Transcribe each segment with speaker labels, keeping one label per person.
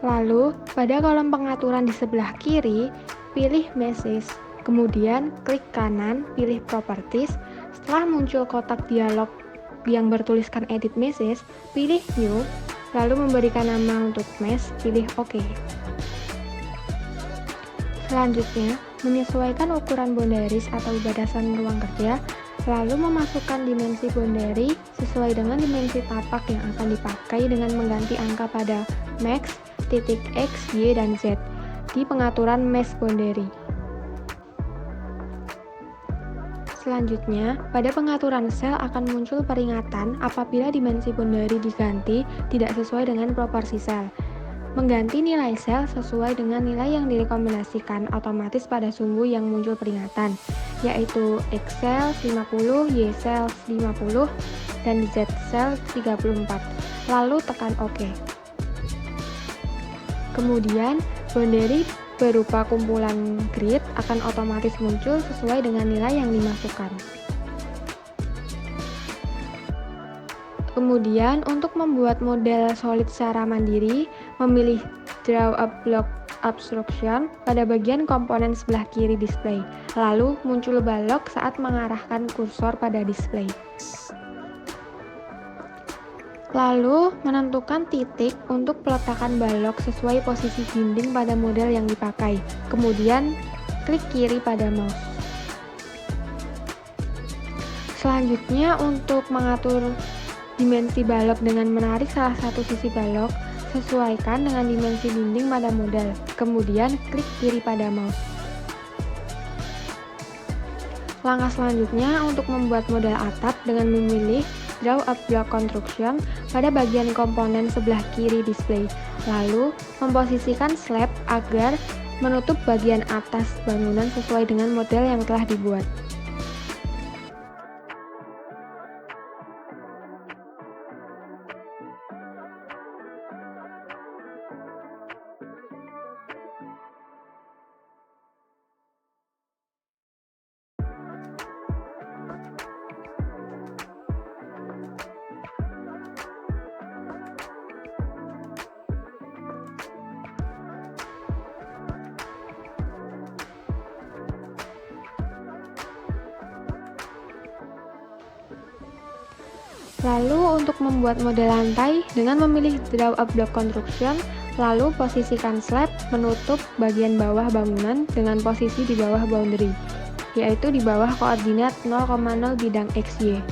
Speaker 1: Lalu, pada kolom pengaturan di sebelah kiri, pilih Message. Kemudian, klik kanan, pilih Properties. Setelah muncul kotak dialog yang bertuliskan Edit Message, pilih New, lalu memberikan nama untuk mesh, pilih OK. Selanjutnya, menyesuaikan ukuran boundaries atau batasan ruang kerja, lalu memasukkan dimensi boundary sesuai dengan dimensi tapak yang akan dipakai dengan mengganti angka pada max, titik X, Y, dan Z di pengaturan mesh boundary. Selanjutnya, pada pengaturan sel akan muncul peringatan apabila dimensi boundary diganti tidak sesuai dengan proporsi sel. Mengganti nilai sel sesuai dengan nilai yang direkomendasikan otomatis pada sumbu yang muncul peringatan, yaitu X cell 50, Y cell 50, dan Z cell 34. Lalu tekan OK. Kemudian, boundary berupa kumpulan grid akan otomatis muncul sesuai dengan nilai yang dimasukkan. Kemudian, untuk membuat model solid secara mandiri, memilih Draw a Block Obstruction pada bagian komponen sebelah kiri display. Lalu, muncul balok saat mengarahkan kursor pada display. Lalu, menentukan titik untuk peletakan balok sesuai posisi dinding pada model yang dipakai. Kemudian, klik kiri pada mouse. Selanjutnya, untuk mengatur dimensi balok dengan menarik salah satu sisi balok, sesuaikan dengan dimensi dinding pada model. Kemudian, klik kiri pada mouse. Langkah selanjutnya untuk membuat model atap dengan memilih Draw a Block Construction pada bagian komponen sebelah kiri display. Lalu, memposisikan slab agar menutup bagian atas bangunan sesuai dengan model yang telah dibuat. Lalu untuk membuat model lantai dengan memilih Draw a Block Construction, lalu posisikan slab menutup bagian bawah bangunan dengan posisi di bawah boundary, yaitu di bawah koordinat 0,0 bidang XY.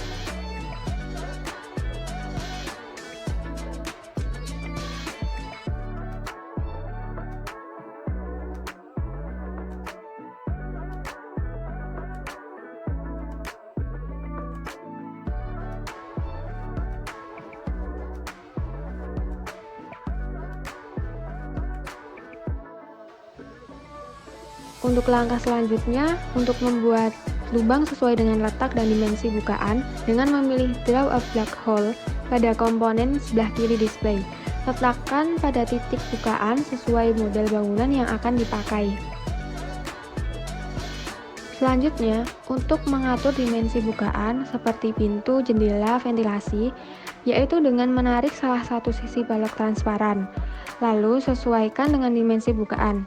Speaker 1: Untuk langkah selanjutnya, untuk membuat lubang sesuai dengan letak dan dimensi bukaan dengan memilih Draw a Black Hole pada komponen sebelah kiri display. Letakkan pada titik bukaan sesuai model bangunan yang akan dipakai. Selanjutnya, untuk mengatur dimensi bukaan seperti pintu, jendela, ventilasi, yaitu dengan menarik salah satu sisi balok transparan. Lalu sesuaikan dengan dimensi bukaan.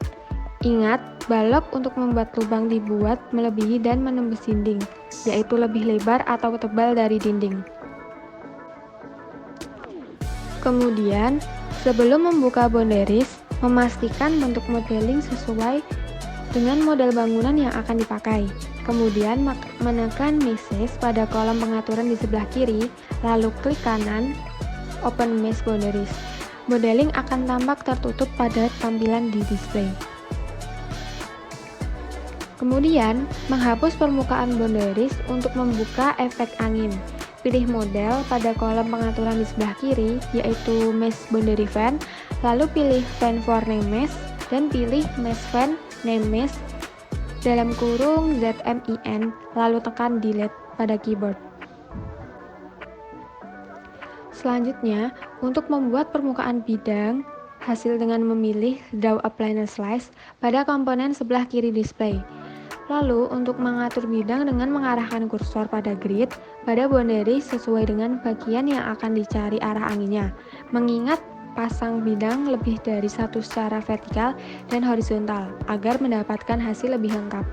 Speaker 1: Ingat, balok untuk membuat lubang dibuat melebihi dan menembus dinding, yaitu lebih lebar atau tebal dari dinding. Kemudian, sebelum membuka boundaries, memastikan bentuk modeling sesuai dengan model bangunan yang akan dipakai. Kemudian, menekan Message pada kolom pengaturan di sebelah kiri, lalu klik kanan, Open Mesh Boundaries. Modeling akan tampak tertutup pada tampilan di display. Kemudian, menghapus permukaan boundaries untuk membuka efek angin. Pilih model pada kolom pengaturan di sebelah kiri, yaitu Mesh Boundary Fan, lalu pilih Fan for Name Mesh, dan pilih Mesh Fan Name Mesh dalam kurung ZMIN, lalu tekan Delete pada keyboard. Selanjutnya, untuk membuat permukaan bidang, hasil dengan memilih Draw a Planar Slice pada komponen sebelah kiri display. Lalu, untuk mengatur bidang dengan mengarahkan kursor pada grid, pada boundary sesuai dengan bagian yang akan dicari arah anginnya. Mengingat pasang bidang lebih dari satu secara vertikal dan horizontal agar mendapatkan hasil lebih lengkap.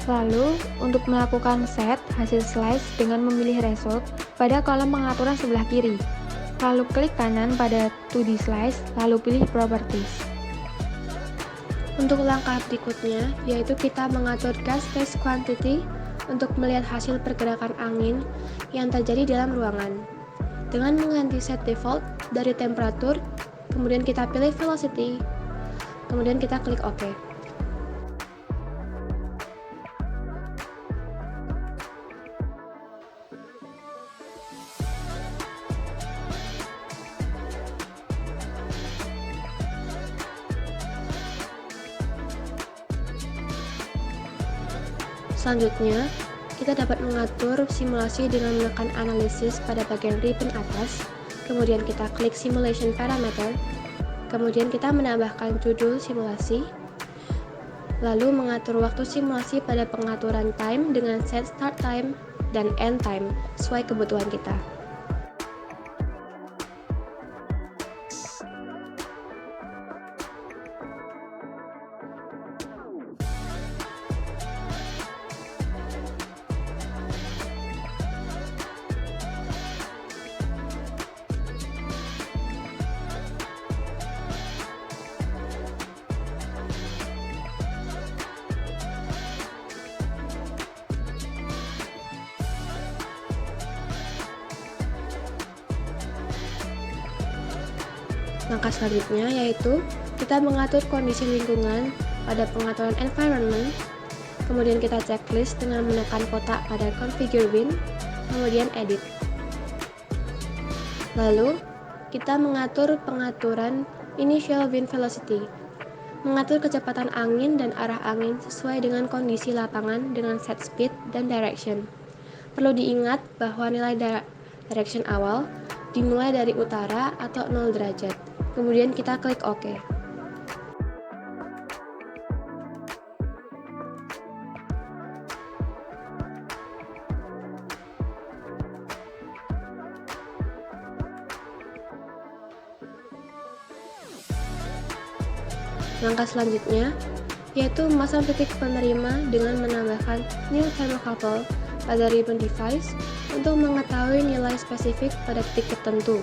Speaker 1: Lalu, untuk melakukan set hasil slice dengan memilih result pada kolom pengaturan sebelah kiri. Lalu klik kanan pada 2D Slice, lalu pilih Properties. Untuk langkah berikutnya, yaitu kita mengatur gas phase quantity untuk melihat hasil pergerakan angin yang terjadi dalam ruangan. Dengan mengganti set default dari temperatur, kemudian kita pilih velocity, kemudian kita klik OK. Selanjutnya, kita dapat mengatur simulasi dengan menekan analisis pada bagian ribbon atas, kemudian kita klik Simulation Parameter, kemudian kita menambahkan judul simulasi, lalu mengatur waktu simulasi pada pengaturan time dengan set start time dan end time sesuai kebutuhan kita. Langkah selanjutnya yaitu kita mengatur kondisi lingkungan pada pengaturan environment, kemudian kita checklist dengan menekan kotak pada configure wind, kemudian edit. Lalu, kita mengatur pengaturan initial wind velocity, mengatur kecepatan angin dan arah angin sesuai dengan kondisi lapangan dengan set speed dan direction. Perlu diingat bahwa nilai direction awal dimulai dari utara atau 0 derajat. Kemudian kita klik OK. Langkah selanjutnya yaitu memasang titik penerima dengan menambahkan new thermocouple pada ribbon device untuk mengetahui nilai spesifik pada titik tertentu.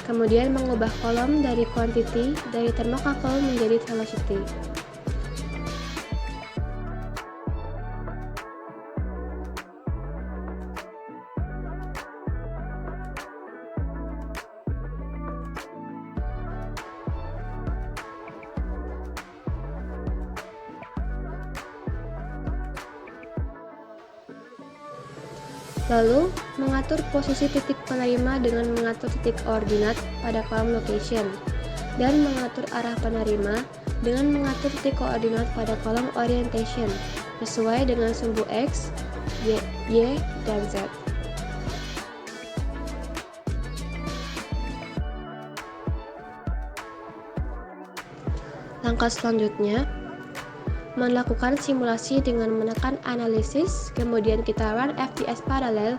Speaker 1: Kemudian mengubah kolom dari quantity dari thermocouple menjadi velocity. Lalu, mengatur posisi titik penerima dengan mengatur titik koordinat pada kolom location, dan mengatur arah penerima dengan mengatur titik koordinat pada kolom orientation, sesuai dengan sumbu X, Y, dan Z. Langkah selanjutnya, melakukan simulasi dengan menekan analisis, kemudian kita run FTS parallel,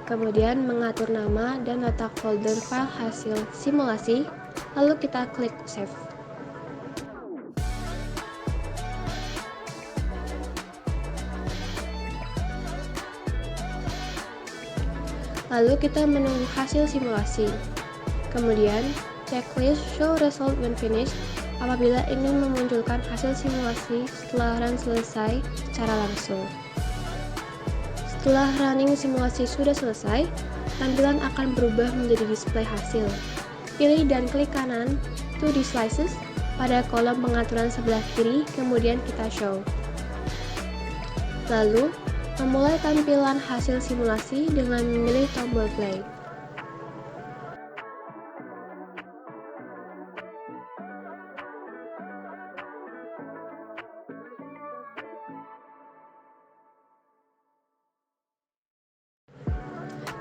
Speaker 1: kemudian mengatur nama dan letak folder file hasil simulasi, lalu kita klik save. Lalu kita menunggu hasil simulasi. Kemudian, checklist show result when finished apabila ingin memunculkan hasil simulasi setelah run selesai secara langsung. Setelah running simulasi sudah selesai, tampilan akan berubah menjadi display hasil. Pilih dan klik kanan 2D Slices pada kolom pengaturan sebelah kiri, kemudian kita show. Lalu, memulai tampilan hasil simulasi dengan memilih tombol play.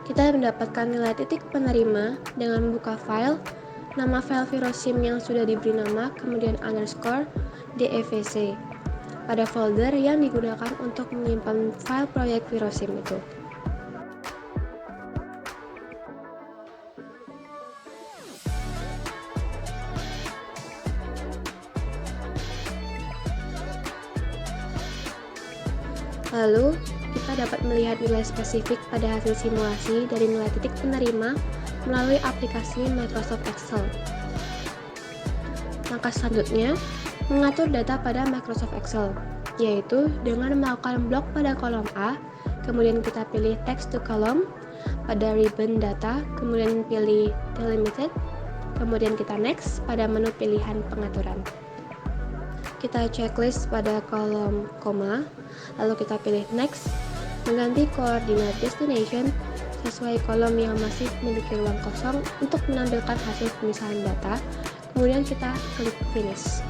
Speaker 1: Kita mendapatkan nilai titik penerima dengan membuka file, nama file ViroSim yang sudah diberi nama, kemudian underscore DEVC.
Speaker 2: pada folder yang digunakan untuk menyimpan file proyek Virosim itu. Lalu, kita dapat melihat nilai spesifik pada hasil simulasi dari nilai titik penerima melalui aplikasi Microsoft Excel. Langkah selanjutnya, mengatur data pada Microsoft Excel, yaitu dengan melakukan blok pada kolom A, kemudian kita pilih text to column pada ribbon data, kemudian pilih delimited, kemudian kita next pada menu pilihan pengaturan. Kita checklist pada kolom koma, lalu kita pilih next, mengganti koordinat destination sesuai kolom yang masih memiliki ruang kosong untuk menampilkan hasil pemisahan data, kemudian kita klik finish.